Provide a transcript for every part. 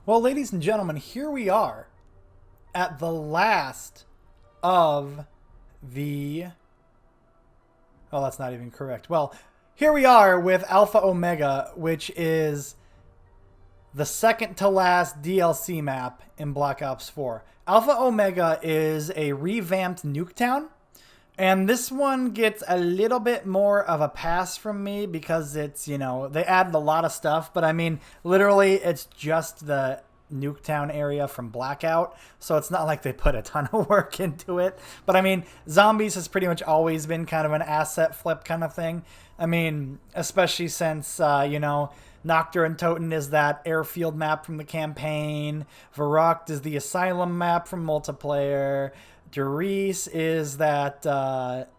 Well, ladies and gentlemen, here we are at the last of the... Oh, that's not even correct. Well, here we are with Alpha Omega, which is the second to last DLC map in Black Ops 4. Alpha Omega is a revamped Nuketown, and this one gets a little bit more of a pass from me because it's, you know, they added a lot of stuff, but I mean, literally, it's just the Nuketown area from Blackout, so it's not like they put a ton of work into it. But I mean, zombies has pretty much always been kind of an asset flip kind of thing. I mean, especially since, you know, Nuketown is that airfield map from the campaign. Varrock is the asylum map from multiplayer. Derice is that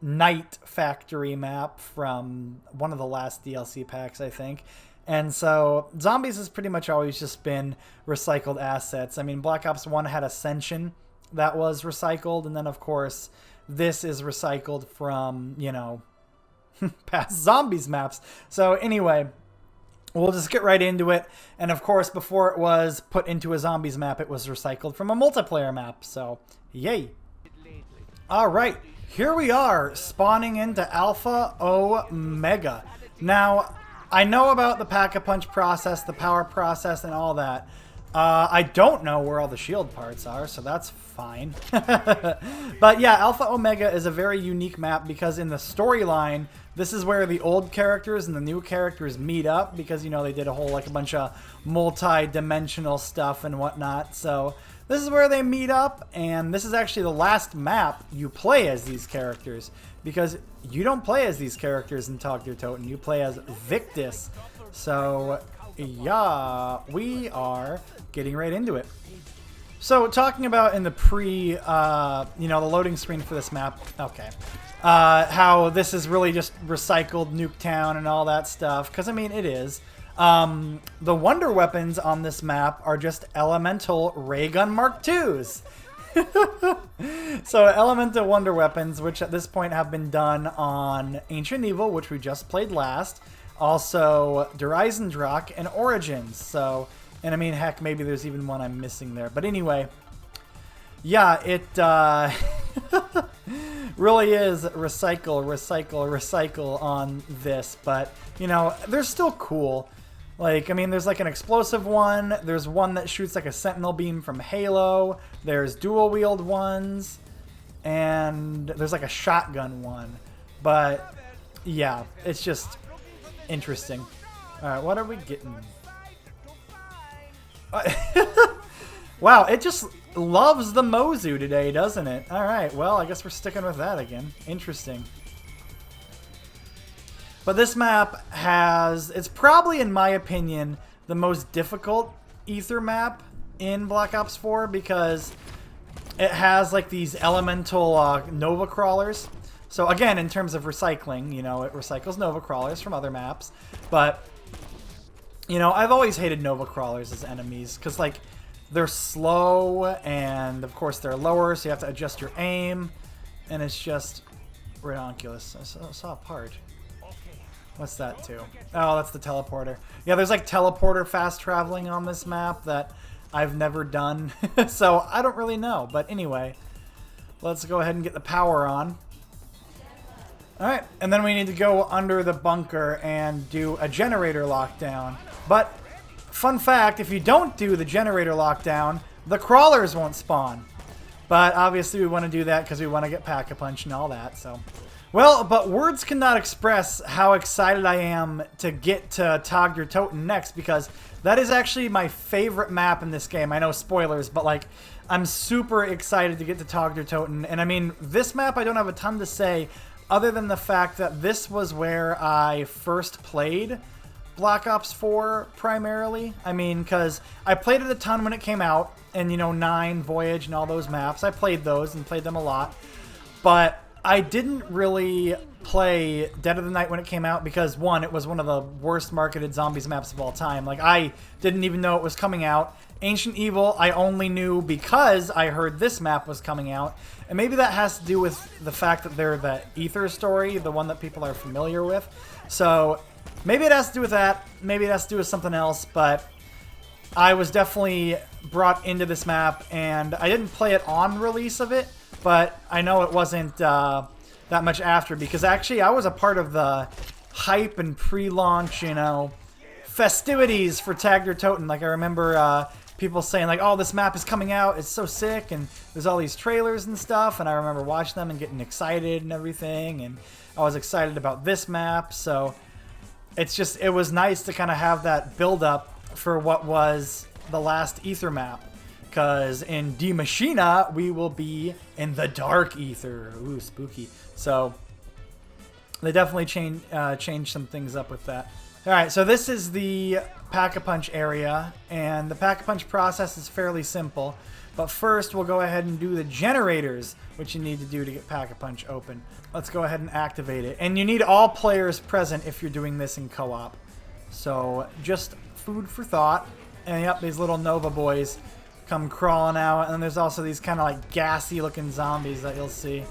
night factory map from one of the last DLC packs, I think. And so zombies has pretty much always just been recycled assets. I mean, Black Ops 1 had Ascension that was recycled. And then, of course, this is recycled from, you know, past zombies maps. So anyway, we'll just get right into it. And of course, before it was put into a zombies map, it was recycled from a multiplayer map. So yay. All right, here we are spawning into Alpha Omega. Now, I know about the Pack-a-Punch process, the power process, and all that. I don't know where all the shield parts are, so that's fine. But yeah, Alpha Omega is a very unique map because in the storyline, this is where the old characters and the new characters meet up because, you know, they did a whole, like, a bunch of multi-dimensional stuff and whatnot. So this is where they meet up, and this is actually the last map you play as these characters because you don't play as these characters in Nuketown. You play as Victus. So yeah, we are getting right into it. So talking about in the you know, the loading screen for this map, okay, how this is really just recycled Nuketown and all that stuff, because I mean, it is. The wonder weapons on this map are just elemental ray gun Mark IIs. So elemental wonder weapons, which at this point have been done on Ancient Evil, which we just played last. Also, Derizendrach and Origins. So, and I mean, heck, maybe there's even one I'm missing there. But anyway, yeah, it really is recycle on this. But, you know, they're still cool. Like, I mean, there's like an explosive one. There's one that shoots like a sentinel beam from Halo. There's dual wield ones. And there's like a shotgun one. But, yeah, it's just interesting. Alright, what are we getting? Wow, it just loves the Mozu today, doesn't it? Alright, well, I guess we're sticking with that again. Interesting. But this map has, it's probably, in my opinion, the most difficult Ether map in Black Ops 4 because it has like these elemental Nova crawlers. So again, in terms of recycling, you know, it recycles Nova crawlers from other maps. But, you know, I've always hated Nova crawlers as enemies because, like, they're slow and, of course, they're lower, so you have to adjust your aim. And it's just ridiculous. I saw a part. What's that too? Oh, that's the teleporter. Yeah, there's like teleporter fast traveling on this map that I've never done. So I don't really know. But anyway, let's go ahead and get the power on. Alright, and then we need to go under the bunker and do a generator lockdown. But, fun fact, if you don't do the generator lockdown, the crawlers won't spawn. But obviously we want to do that because we want to get Pack-a-Punch and all that, so... Well, but words cannot express how excited I am to get to Nuketown next because that is actually my favorite map in this game. I know spoilers, but like I'm super excited to get to Nuketown. And I mean, this map I don't have a ton to say other than the fact that this was where I first played Black Ops 4 primarily. I mean, because I played it a ton when it came out and, you know, 9, Voyage and all those maps. I played those and played them a lot. But I didn't really play Dead of the Night when it came out because, one, it was one of the worst marketed zombies maps of all time. Like, I didn't even know it was coming out. Ancient Evil, I only knew because I heard this map was coming out. And maybe that has to do with the fact that they're the Ether story, the one that people are familiar with. So maybe it has to do with that. Maybe it has to do with something else. But I was definitely brought into this map, and I didn't play it on release of it, but I know it wasn't that much after, because actually I was a part of the hype and pre-launch, you know, festivities for Tag Your Totem. Like, I remember people saying, like, oh, this map is coming out, it's so sick, and there's all these trailers and stuff, and I remember watching them and getting excited and everything, and I was excited about this map, so it's just, it was nice to kind of have that build-up for what was the last Ether map. Because in Die Machina, we will be in the Dark Ether. Ooh, spooky. So, they definitely changed some things up with that. Alright, so this is the Pack-a-Punch area, and the Pack-a-Punch process is fairly simple. But first, we'll go ahead and do the generators, which you need to do to get Pack-a-Punch open. Let's go ahead and activate it. And you need all players present if you're doing this in co-op. So, just food for thought. And yep, these little Nova boys come crawling out. And then there's also these kind of like gassy looking zombies that you'll see.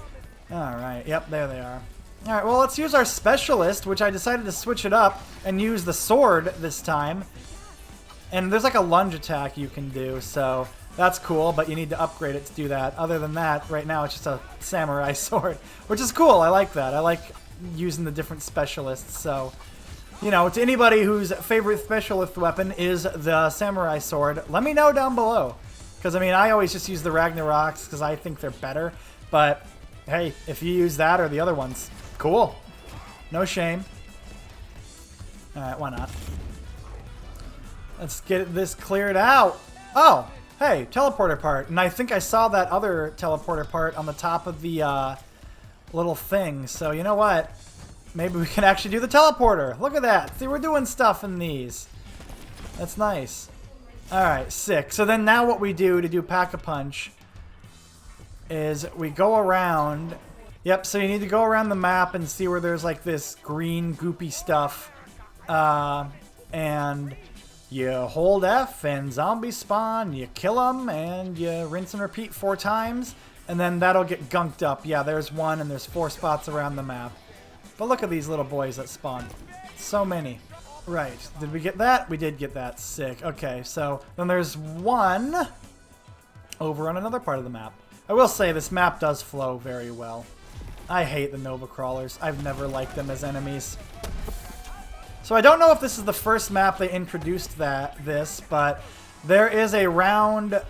Alright, yep, there they are. Alright, well, let's use our specialist, which I decided to switch it up and use the sword this time. And there's like a lunge attack you can do, so that's cool, but you need to upgrade it to do that. Other than that, right now it's just a samurai sword, which is cool. I like that. I like using the different specialists, so, you know, to anybody whose favorite specialist weapon is the samurai sword, let me know down below. Because, I mean, I always just use the Ragnaroks because I think they're better, but hey, if you use that or the other ones, cool. No shame. Alright, why not? Let's get this cleared out. Oh, hey, teleporter part. And I think I saw that other teleporter part on the top of the little thing. So, you know what? Maybe we can actually do the teleporter. Look at that. See, we're doing stuff in these. That's nice. Alright, sick. So then now what we do to do Pack-a-Punch is we go around. Yep, so you need to go around the map and see where there's like this green goopy stuff. And you hold F and zombies spawn, you kill them, and you rinse and repeat 4 times. And then that'll get gunked up. Yeah, there's 1 and there's 4 spots around the map. But look at these little boys that spawn. So many. Right, did we get that? We did get that. Sick. Okay, so then there's 1 over on another part of the map. I will say this map does flow very well. I hate the Nova Crawlers. I've never liked them as enemies. So I don't know if this is the first map they introduced this, but there is a round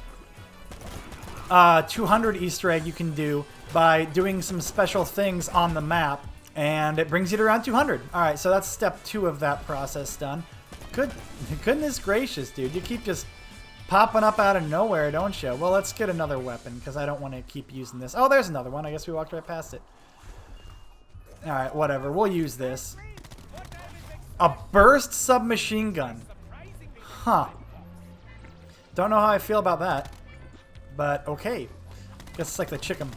200 Easter egg you can do by doing some special things on the map, and it brings you to around 200. Alright, so that's step 2 of that process done. Goodness gracious, dude. You keep just popping up out of nowhere, don't you? Well, let's get another weapon, because I don't want to keep using this. Oh, there's another one. I guess we walked right past it. Alright, whatever. We'll use this. A burst submachine gun. Huh. Don't know how I feel about that. But, okay. Guess it's like the chicken.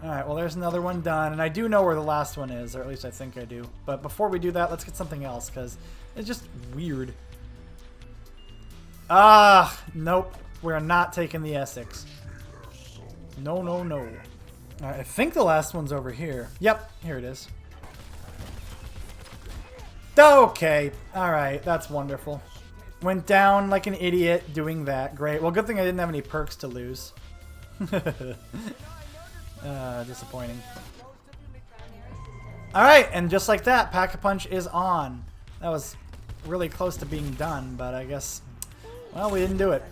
Alright, well there's another one done. And I do know where the last one is, or at least I think I do. But before we do that, let's get something else, because it's just weird. Ah, nope. We're not taking the Essex. No, no, no. Alright, I think the last one's over here. Yep, here it is. Okay. Alright, that's wonderful. Went down like an idiot doing that. Great. Well, good thing I didn't have any perks to lose. Disappointing. Alright, and just like that, Pack-a-Punch is on. That was really close to being done, but I guess, well, we didn't do it.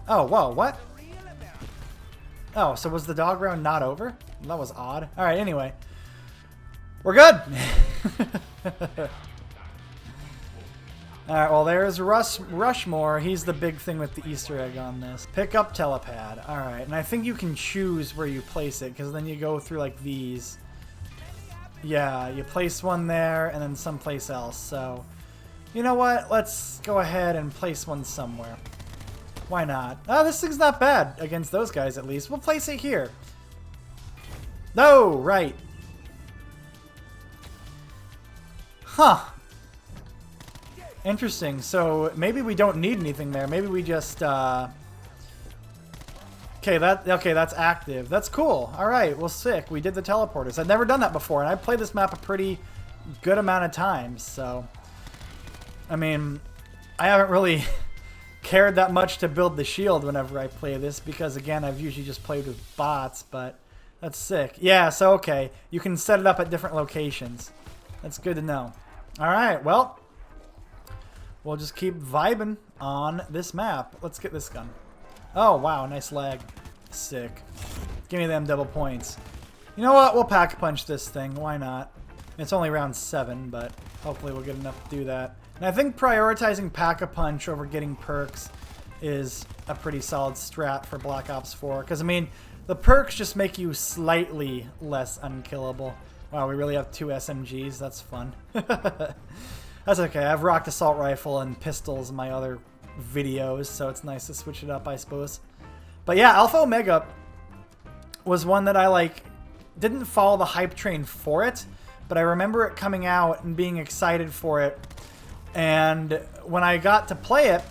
Oh, whoa, what? Oh, so was the dog round not over? That was odd. Alright, anyway. We're good! Alright, well there's Rushmore. He's the big thing with the Easter egg on this. Pick up telepad. Alright, and I think you can choose where you place it, because then you go through like these. Yeah, you place one there and then someplace else. So, you know what? Let's go ahead and place one somewhere. Why not? Oh, this thing's not bad against those guys at least. We'll place it here. No, right. Huh. Interesting. So maybe we don't need anything there. Maybe we just okay, that's active. That's cool. All right, well, sick. We did the teleporters. I've never done that before, and I've played this map a pretty good amount of times, so I mean, I haven't really cared that much to build the shield whenever I play this because, again, I've usually just played with bots, but that's sick. Yeah, so okay. You can set it up at different locations. That's good to know. All right, well, we'll just keep vibing on this map. Let's get this gun. Oh, wow, nice lag. Sick. Give me them double points. You know what? We'll pack punch this thing. Why not? It's only round 7, but hopefully we'll get enough to do that. And I think prioritizing pack-a-punch over getting perks is a pretty solid strat for Black Ops 4. Because, I mean, the perks just make you slightly less unkillable. Wow, we really have 2 SMGs. That's fun. That's okay. I've rocked assault rifle and pistols in my other videos, so it's nice to switch it up, I suppose. But yeah, Alpha Omega was one that I, didn't follow the hype train for it, but I remember it coming out and being excited for it. And when I got to play it,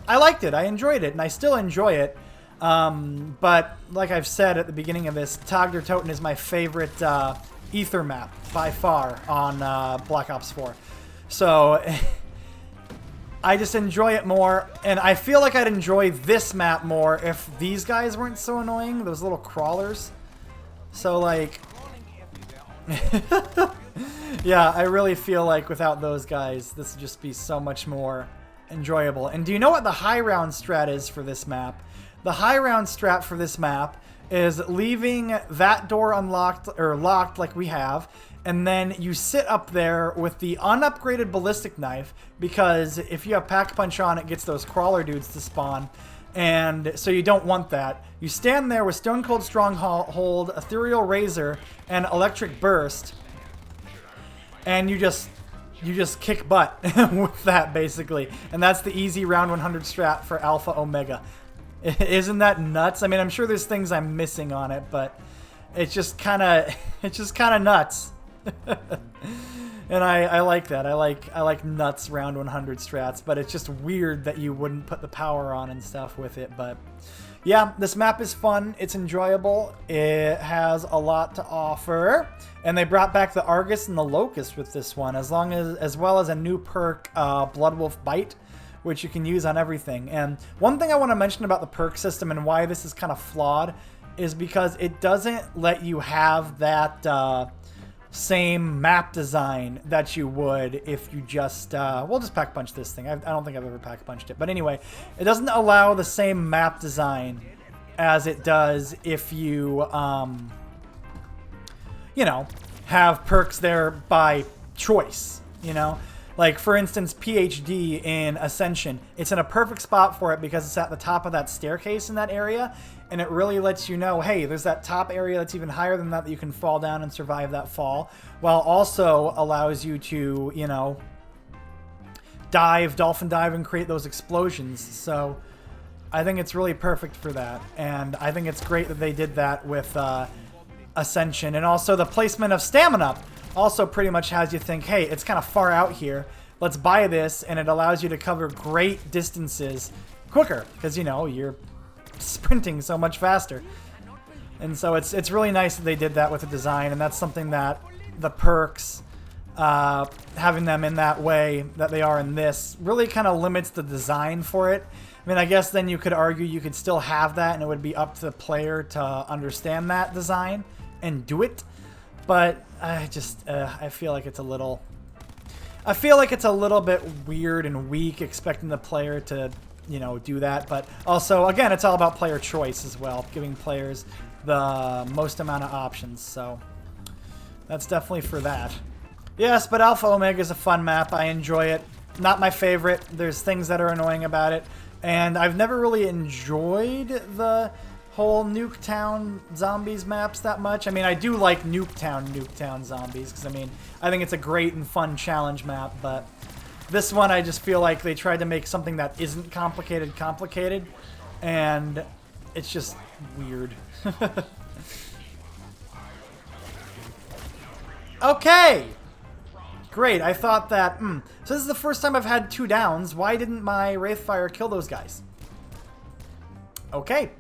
I liked it. I enjoyed it, and I still enjoy it. But like I've said at the beginning of this, Tag der Toten is my favorite ether map by far on Black Ops 4. So I just enjoy it more, and I feel like I'd enjoy this map more if these guys weren't so annoying, those little crawlers. So, yeah, I really feel like without those guys, this would just be so much more enjoyable. And do you know what the high round strat is for this map? The high round strat for this map is leaving that door unlocked or locked like we have, and then you sit up there with the unupgraded ballistic knife, because if you have pack punch on, it gets those crawler dudes to spawn. And so you don't want that. You stand there with Stone Cold Stronghold, Ethereal Razor, and Electric Burst, and you just kick butt with that, basically. And that's the easy round 100 strat for Alpha Omega. Isn't that nuts? I mean, I'm sure there's things I'm missing on it, but it's just kind of nuts. And I like that. I like nuts round 100 strats, but it's just weird that you wouldn't put the power on and stuff with it. But yeah, this map is fun. It's enjoyable. It has a lot to offer, and they brought back the Argus and the Locust with this one, as well as a new perk, Bloodwolf Bite, which you can use on everything. And one thing I want to mention about the perk system and why this is kind of flawed is because it doesn't let you have that same map design that you would if you just we'll just pack punch this thing. I don't think I've ever pack punched it, but anyway, it doesn't allow the same map design as it does if you you know, have perks there by choice, you know. Like, for instance, PhD in Ascension. It's in a perfect spot for it because it's at the top of that staircase in that area, and it really lets you know, hey, there's that top area that's even higher than that you can fall down and survive that fall, while also allows you to, you know, dolphin dive, and create those explosions. So I think it's really perfect for that, and I think it's great that they did that with Ascension. And also the placement of stamina also pretty much has you think, hey, it's kind of far out here. Let's buy this, and it allows you to cover great distances quicker because, you know, you're sprinting so much faster. And so it's really nice that they did that with the design, and that's something that the perks, having them in that way that they are in this, really kind of limits the design for it. I mean, I guess then you could argue you could still have that, and it would be up to the player to understand that design and do it. But I just, I feel like it's a little bit weird and weak expecting the player to, you know, do that. But also, again, it's all about player choice as well, giving players the most amount of options. So that's definitely for that. Yes, but Alpha Omega is a fun map. I enjoy it. Not my favorite. There's things that are annoying about it. And I've never really enjoyed the whole Nuketown zombies maps that much. I mean, I do like Nuketown zombies, because, I mean, I think it's a great and fun challenge map, but this one I just feel like they tried to make something that isn't complicated, and it's just weird. Okay! Great, I thought that, so this is the first time I've had 2 downs. Why didn't my Wraithfire kill those guys? Okay.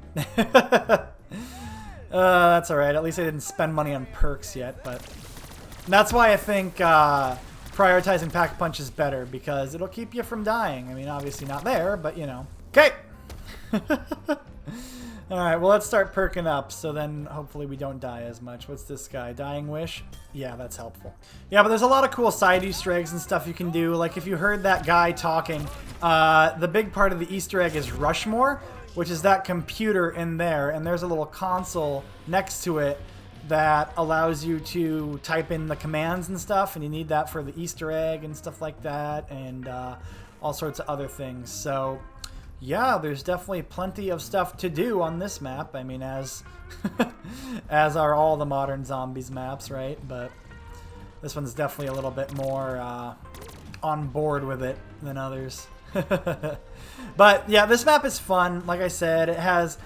That's alright. At least I didn't spend money on perks yet, but that's why I think prioritizing Pack-a-Punch is better because it'll keep you from dying. I mean, obviously not there, but you know. Okay! Alright, well let's start perking up, so then hopefully we don't die as much. What's this guy? Dying Wish? Yeah, that's helpful. Yeah, but there's a lot of cool side Easter eggs and stuff you can do. Like if you heard that guy talking, the big part of the Easter egg is Rushmore, which is that computer in there, and there's a little console next to it that allows you to type in the commands and stuff, and you need that for the Easter egg and stuff like that, and all sorts of other things. So yeah, there's definitely plenty of stuff to do on this map. I mean, as as are all the modern zombies maps, right? But this one's definitely a little bit more on board with it than others. But yeah, this map is fun. Like I said, it has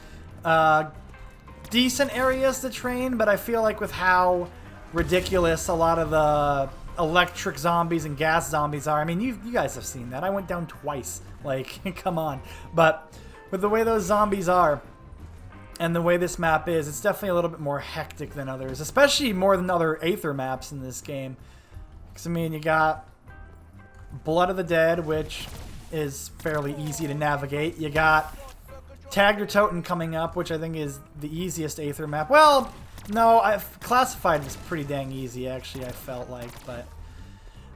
decent areas to train, but I feel like with how ridiculous a lot of the electric zombies and gas zombies are, I mean, you guys have seen that. I went down twice. Like, come on. But with the way those zombies are and the way this map is, it's definitely a little bit more hectic than others, especially more than other Aether maps in this game. Because, I mean, you got Blood of the Dead, which is fairly easy to navigate. You got Tag Your Totem coming up, which I think is the easiest Aether map. Well, no, Classified was pretty dang easy, actually, I felt like. But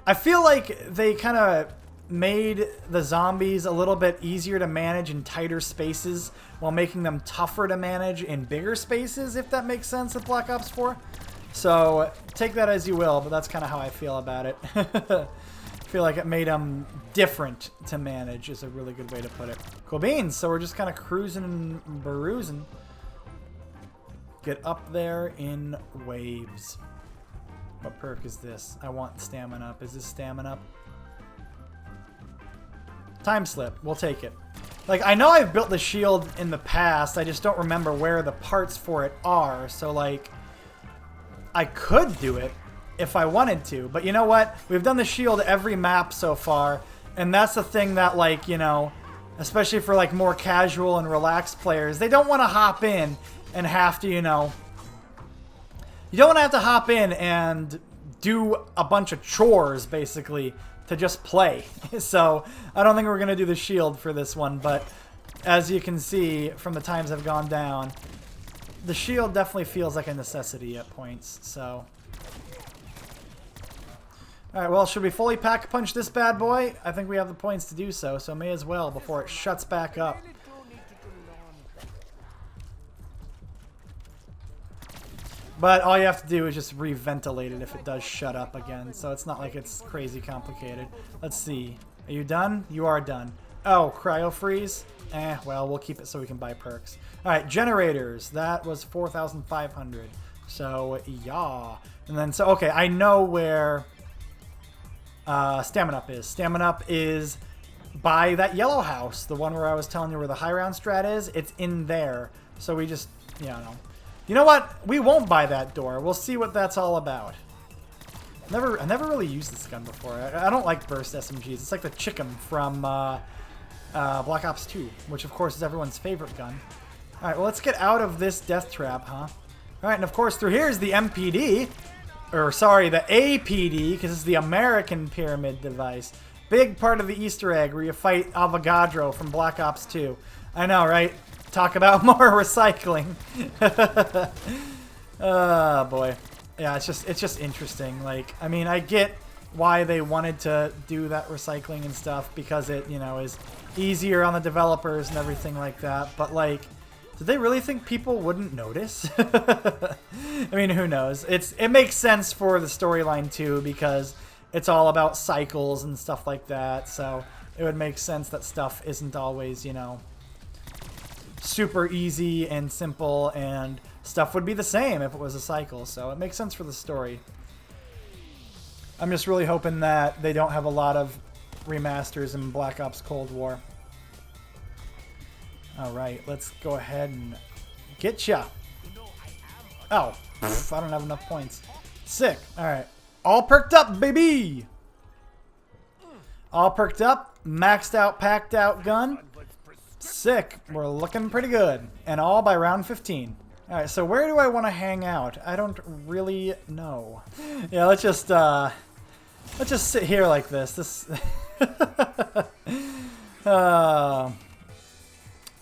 I feel like they kind of made the zombies a little bit easier to manage in tighter spaces while making them tougher to manage in bigger spaces, if that makes sense with Black Ops 4. So take that as you will, but that's kind of how I feel about it. I feel like it made them different to manage is a really good way to put it. Cool beans. So we're just kind of cruising and perusing. Get up there in waves. What perk is this? I want stamina up. Is this stamina up? Time slip. We'll take it. Like, I know I've built the shield in the past. I just don't remember where the parts for it are. So, like, I could do it if I wanted to. But you know what? We've done the shield every map so far. And that's the thing that, like, you know, especially for, like, more casual and relaxed players, they don't want to hop in and have to, you know, you don't want to have to hop in and do a bunch of chores, basically, to just play. So I don't think we're going to do the shield for this one, but as you can see from the times I've gone down, the shield definitely feels like a necessity at points. So alright, well, should we fully Pack-a-Punch this bad boy? I think we have the points to do so, so may as well before it shuts back up. But all you have to do is just re-ventilate it if it does shut up again. So it's not like it's crazy complicated. Let's see. Are you done? You are done. Oh, cryo freeze? Well, we'll keep it so we can buy perks. Alright, generators. That was 4,500. So, yeah. And then, so, okay, I know where Stamina Up is. Stamina Up is by that yellow house. The one where I was telling you where the high round strat is. It's in there. So we just, you know. You know what? We won't buy that door. We'll see what that's all about. I never really used this gun before. I don't like burst SMGs. It's like the Chicken from Black Ops 2, which of course is everyone's favorite gun. Alright, well let's get out of this death trap, huh? Alright, and of course through here is the MPD. Or sorry, the APD, because it's the American Pyramid device. Big part of the Easter egg where you fight Avogadro from Black Ops 2. I know, right? Talk about more recycling. Oh boy. Yeah, it's just interesting. Like, I mean, I get why they wanted to do that recycling and stuff because it, you know, is easier on the developers and everything like that. But like, did they really think people wouldn't notice? I mean, who knows? It makes sense for the storyline too because it's all about cycles and stuff like that. So it would make sense that stuff isn't always, you know, super easy and simple, and stuff would be the same if it was a cycle, so it makes sense for the story. I'm just really hoping that they don't have a lot of remasters in Black Ops Cold War. Alright, let's go ahead and get ya. Oh, I don't have enough points. Sick. Alright. All perked up, baby! All perked up, maxed out, packed out gun. Sick. We're looking pretty good. And all by round 15. Alright, so where do I want to hang out? I don't really know. Yeah, let's just Let's just sit here like this. I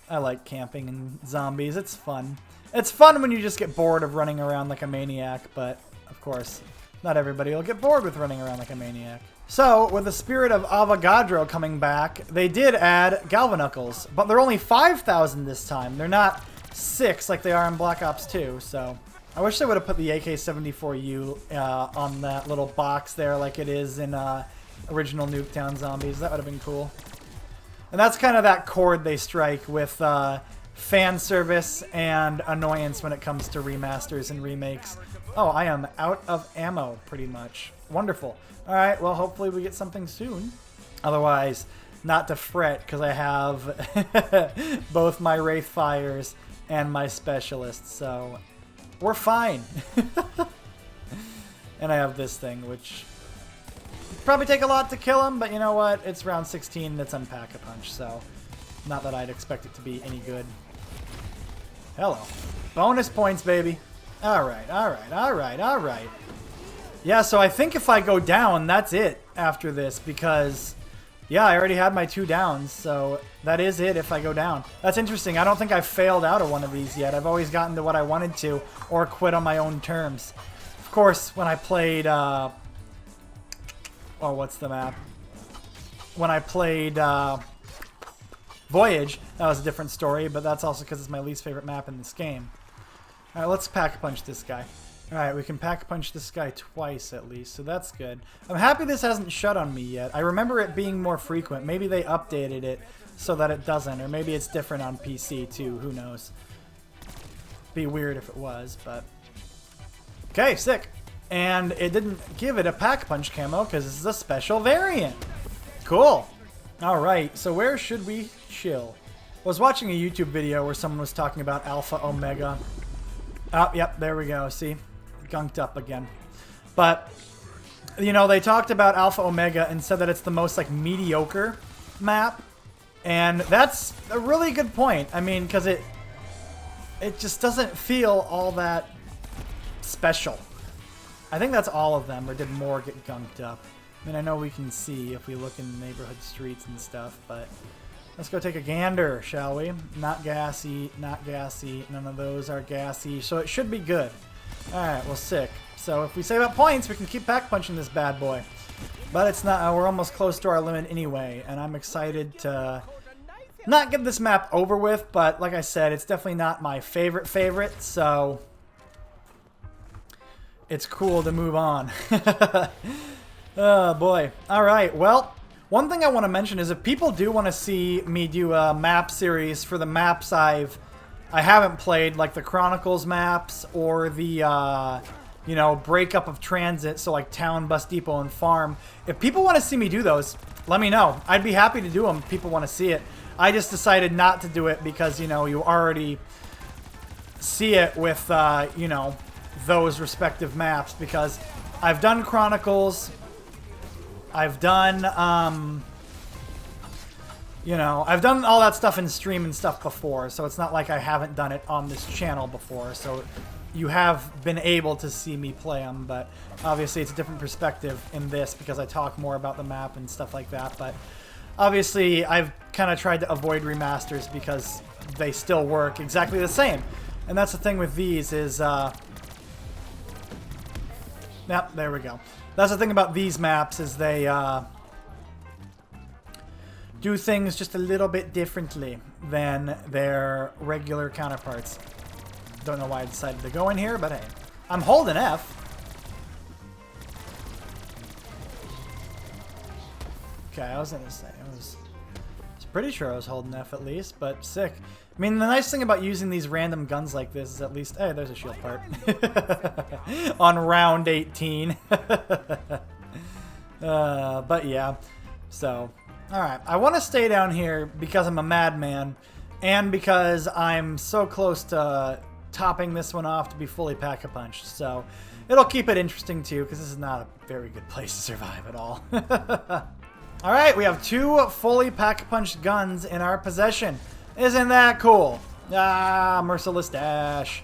like camping and zombies. It's fun. It's fun when you just get bored of running around like a maniac, but of course, not everybody will get bored with running around like a maniac. So, with the spirit of Avogadro coming back, they did add Galvanuckles, but they're only 5,000 this time. They're not 6 like they are in Black Ops 2, so I wish they would have put the AK-74U on that little box there like it is in original Nuketown Zombies. That would have been cool. And that's kind of that chord they strike with fan service and annoyance when it comes to remasters and remakes. Oh, I am out of ammo, pretty much. Wonderful. Alright, well, hopefully we get something soon. Otherwise, not to fret, because I have both my Wraithfires and my Specialists, so we're fine. And I have this thing, which probably take a lot to kill him, but you know what? It's round 16, it's Unpack-a-Punch, so not that I'd expect it to be any good. Hello. Bonus points, baby. Alright, alright, alright, alright. Yeah, so I think if I go down, that's it after this, because, yeah, I already had my 2 downs, so that is it if I go down. That's interesting. I don't think I've failed out of one of these yet. I've always gotten to what I wanted to, or quit on my own terms. Of course, when I played, oh, what's the map? When I played Voyage, that was a different story, but that's also because it's my least favorite map in this game. Alright, let's pack-punch this guy. Alright, we can pack-punch this guy twice at least, so that's good. I'm happy this hasn't shut on me yet. I remember it being more frequent. Maybe they updated it so that it doesn't, or maybe it's different on PC too, who knows. Be weird if it was, but... Okay, sick. And it didn't give it a pack-punch camo because this is a special variant. Cool. Alright, so where should we chill? I was watching a YouTube video where someone was talking about Alpha Omega. Oh, yep, there we go. See? Gunked up again. But, you know, they talked about Alpha Omega and said that it's the most, like, mediocre map. And that's a really good point. I mean, because it just doesn't feel all that special. I think that's all of them, or did more get gunked up? I mean, I know we can see if we look in the neighborhood streets and stuff, but let's go take a gander, shall we? Not gassy, not gassy. None of those are gassy, so it should be good. Alright, well, sick. So if we save up points, we can keep pack-punching this bad boy. But it's not, we're almost close to our limit anyway, and I'm excited to not get this map over with, but like I said, it's definitely not my favorite, so it's cool to move on. Oh, boy. Alright, well, one thing I want to mention is if people do want to see me do a map series for the maps I haven't played, like the Chronicles maps or the, you know, breakup of transit, so like Town, Bus Depot, and Farm. If people want to see me do those, let me know. I'd be happy to do them if people want to see it. I just decided not to do it because, you know, you already see it with, you know, those respective maps, because I've done Chronicles, I've done, you know, I've done all that stuff in stream and stuff before, so it's not like I haven't done it on this channel before, so you have been able to see me play them, but obviously it's a different perspective in this because I talk more about the map and stuff like that, but obviously I've kind of tried to avoid remasters because they still work exactly the same. And that's the thing with these is, yep, there we go. That's the thing about these maps is they, do things just a little bit differently than their regular counterparts. Don't know why I decided to go in here, but hey. I'm holding F. Okay, I was gonna say, I was pretty sure I was holding F at least, but sick. I mean, the nice thing about using these random guns like this is at least, hey, there's a shield part. On round 18. But yeah, so... Alright, I want to stay down here because I'm a madman, and because I'm so close to topping this one off to be fully pack-a-punched, so it'll keep it interesting too, because this is not a very good place to survive at all. Alright, we have 2 fully pack-a-punched guns in our possession. Isn't that cool? Ah, merciless dash.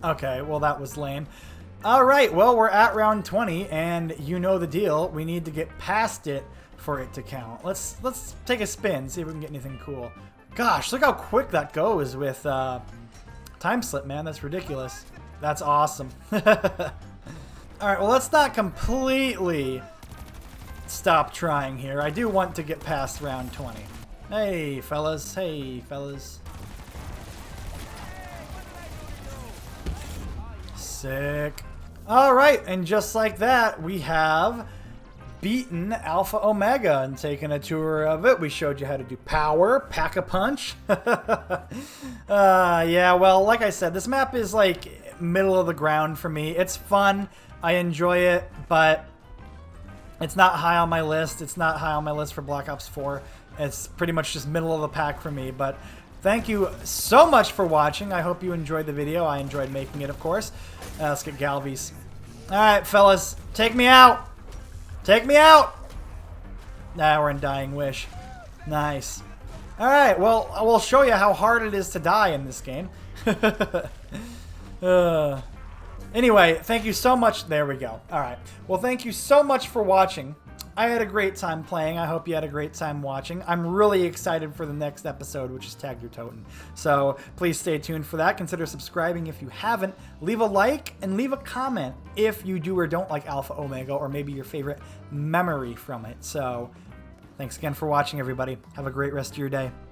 Okay, well that was lame. All right, well, we're at round 20, and you know the deal. We need to get past it for it to count. Let's take a spin, see if we can get anything cool. Gosh, look how quick that goes with time slip, man. That's ridiculous. That's awesome. All right, well, let's not completely stop trying here. I do want to get past round 20. Hey, fellas. Hey, fellas. Sick. All right, and just like that, we have beaten Alpha Omega and taken a tour of it. We showed you how to do power, pack-a-punch. Yeah, well, like I said, this map is like middle of the ground for me. It's fun. I enjoy it, but it's not high on my list. It's not high on my list for Black Ops 4. It's pretty much just middle of the pack for me, but thank you so much for watching. I hope you enjoyed the video. I enjoyed making it, of course. Let's get Galvies. All right, fellas, take me out. Take me out. Nah, we're in Dying Wish. Nice. All right, well, I will show you how hard it is to die in this game. Anyway, thank you so much. There we go. All right. Well, thank you so much for watching. I had a great time playing. I hope you had a great time watching. I'm really excited for the next episode, which is Tag Your Totem. So please stay tuned for that. Consider subscribing if you haven't. Leave a like and leave a comment if you do or don't like Alpha Omega, or maybe your favorite memory from it. So thanks again for watching, everybody. Have a great rest of your day.